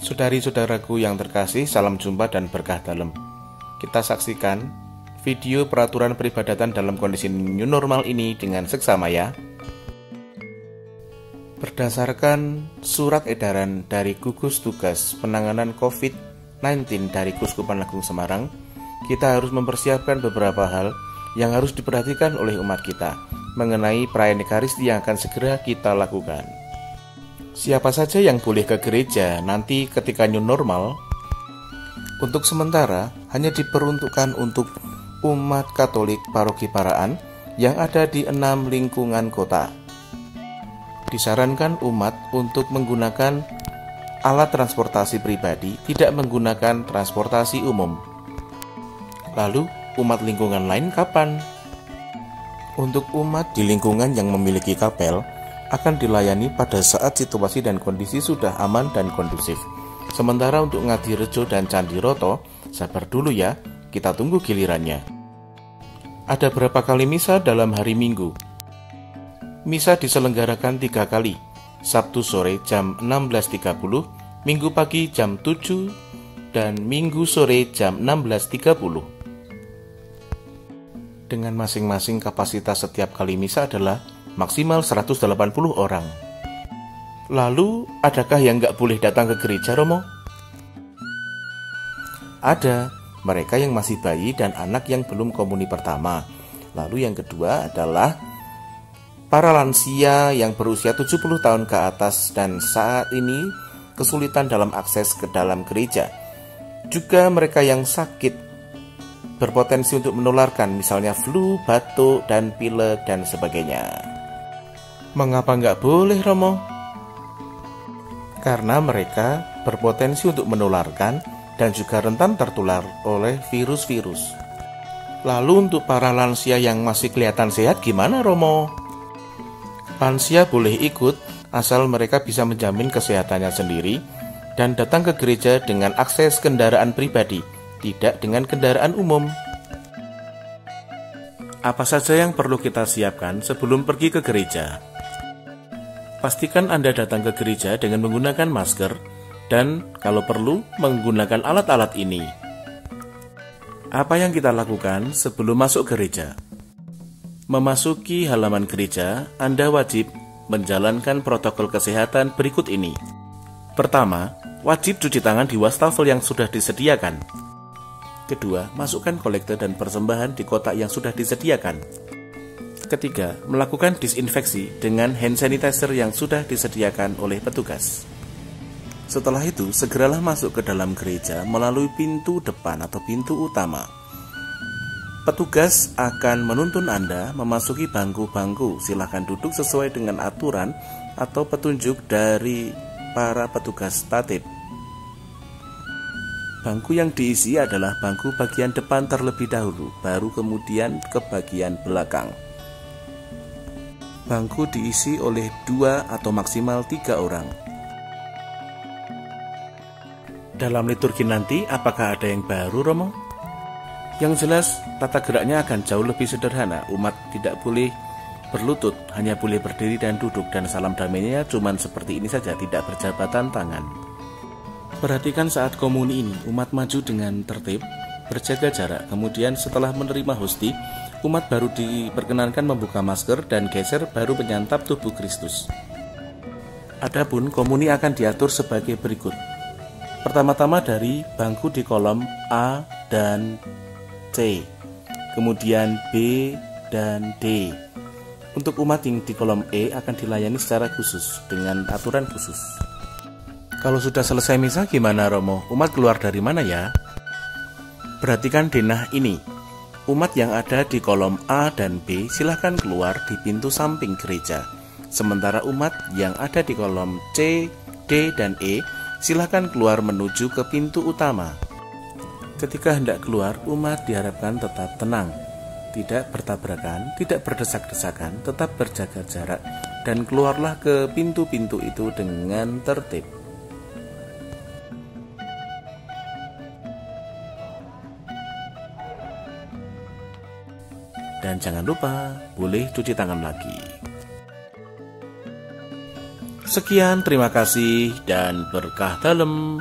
Saudari-saudaraku yang terkasih, salam jumpa dan berkah dalam. Kita saksikan video peraturan peribadatan dalam kondisi new normal ini dengan seksama ya. Berdasarkan surat edaran dari Gugus Tugas Penanganan COVID-19 dari Keuskupan Agung Semarang, kita harus mempersiapkan beberapa hal yang harus diperhatikan oleh umat kita mengenai perayaan Ekaristi yang akan segera kita lakukan. Siapa saja yang boleh ke gereja nanti ketika new normal? Untuk sementara hanya diperuntukkan untuk umat Katolik Paroki Paraan yang ada di 6 lingkungan kota. Disarankan umat untuk menggunakan alat transportasi pribadi, tidak menggunakan transportasi umum. Lalu umat lingkungan lain kapan? Untuk umat di lingkungan yang memiliki kapel akan dilayani pada saat situasi dan kondisi sudah aman dan kondusif. Sementara untuk Ngadirejo dan Candi Roto, sabar dulu ya, kita tunggu gilirannya. Ada berapa kali misa dalam hari Minggu? Misa diselenggarakan 3 kali, Sabtu sore jam 16.30, Minggu pagi jam 7, dan Minggu sore jam 16.30. Dengan masing-masing kapasitas setiap kali misa adalah maksimal 180 orang. Lalu, adakah yang nggak boleh datang ke gereja, Romo? Ada, mereka yang masih bayi dan anak yang belum komuni pertama. Lalu yang kedua adalah para lansia yang berusia 70 tahun ke atas dan saat ini kesulitan dalam akses ke dalam gereja. Juga mereka yang sakit berpotensi untuk menularkan, misalnya flu, batuk, dan pilek, dan sebagainya. Mengapa nggak boleh, Romo? Karena mereka berpotensi untuk menularkan dan juga rentan tertular oleh virus-virus. Lalu untuk para lansia yang masih kelihatan sehat gimana, Romo? Lansia boleh ikut asal mereka bisa menjamin kesehatannya sendiri dan datang ke gereja dengan akses kendaraan pribadi, tidak dengan kendaraan umum. Apa saja yang perlu kita siapkan sebelum pergi ke gereja? Pastikan Anda datang ke gereja dengan menggunakan masker dan kalau perlu menggunakan alat-alat ini. Apa yang kita lakukan sebelum masuk gereja? Memasuki halaman gereja, Anda wajib menjalankan protokol kesehatan berikut ini. Pertama, wajib cuci tangan di wastafel yang sudah disediakan. Kedua, masukkan kolektor dan persembahan di kotak yang sudah disediakan. Ketiga, melakukan disinfeksi dengan hand sanitizer yang sudah disediakan oleh petugas. Setelah itu, segeralah masuk ke dalam gereja melalui pintu depan atau pintu utama. Petugas akan menuntun Anda memasuki bangku-bangku. Silakan duduk sesuai dengan aturan atau petunjuk dari para petugas tatib. Bangku yang diisi adalah bangku bagian depan terlebih dahulu, baru kemudian ke bagian belakang. Bangku diisi oleh 2 atau maksimal 3 orang. Dalam liturgi nanti, apakah ada yang baru, Romo? Yang jelas, tata geraknya akan jauh lebih sederhana. Umat tidak boleh berlutut, hanya boleh berdiri dan duduk, dan salam damainya cuma seperti ini saja, tidak berjabatan tangan. Perhatikan saat komuni ini, umat maju dengan tertib, berjaga jarak. Kemudian setelah menerima hosti, umat baru diperkenankan membuka masker dan geser baru menyantap tubuh Kristus. Adapun komuni akan diatur sebagai berikut. Pertama-tama dari bangku di kolom A dan C, kemudian B dan D. Untuk umat yang di kolom E akan dilayani secara khusus dengan aturan khusus. Kalau sudah selesai misa gimana, Romo? Umat keluar dari mana ya? Perhatikan denah ini. Umat yang ada di kolom A dan B silahkan keluar di pintu samping gereja. Sementara umat yang ada di kolom C, D, dan E silahkan keluar menuju ke pintu utama. Ketika hendak keluar, umat diharapkan tetap tenang, tidak bertabrakan, tidak berdesak-desakan, tetap berjaga jarak, dan keluarlah ke pintu-pintu itu dengan tertib. Dan jangan lupa, boleh cuci tangan lagi. Sekian, terima kasih dan berkah dalam.